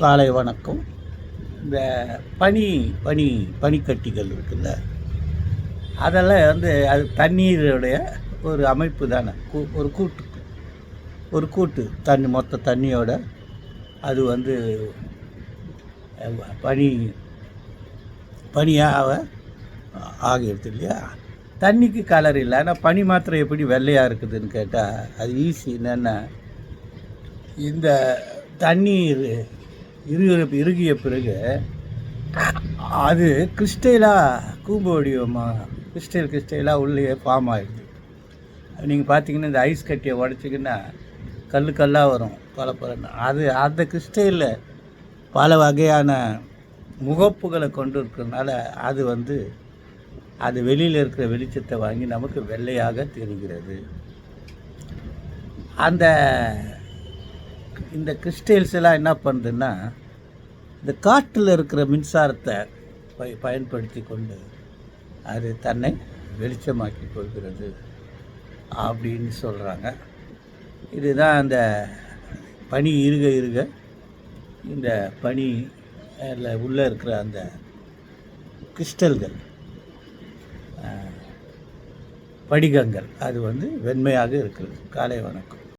காலை வணக்கம். இந்த பனி பனி பனிக்கட்டிகள் இருக்குல்ல, அதெல்லாம் அது தண்ணீருடைய ஒரு அமைப்பு தானே. ஒரு கூட்டு தண்ணி, மொத்த தண்ணியோட அது பனி பனியாக ஆகிடுது இல்லையா. தண்ணிக்கு கலர் இல்லை, ஆனால் பனி மாத்திரம் எப்படி வெள்ளையாக இருக்குதுன்னு கேட்டால் அது ஈஸி. என்னென்னா, இந்த தண்ணீர் இறுகிய பிறகு அது கிறிஸ்டலாக கூம்பு வடிவமாக கிறிஸ்டலாக உள்ளே ஃபார்ம் ஆகிடுது. நீங்கள் பார்த்தீங்கன்னா இந்த ஐஸ் கட்டியை உடச்சிங்கன்னா கல்லாக வரும் பலப்பலன்னு. அந்த கிறிஸ்டலில் பல வகையான முகப்புகளை கொண்டு இருக்கிறதுனால அது வெளியில் இருக்கிற வெளிச்சத்தை வாங்கி நமக்கு வெள்ளையாக தெரிகிறது. இந்த கிறிஸ்டல்ஸ் எல்லாம் என்ன பண்ணுதுன்னா, இந்த காற்றில் இருக்கிற மின்சாரத்தை பயன்படுத்தி கொண்டு அது தன்னை வெளிச்சமாக்கி கொள்கிறது அப்படின்னு சொல்கிறாங்க. இதுதான் அந்த பனி இருக இந்த பனி உள்ளே இருக்கிற அந்த கிறிஸ்டல்கள், படிகங்கள் அது வெண்மையாக இருக்கிறது. காலை வணக்கம்.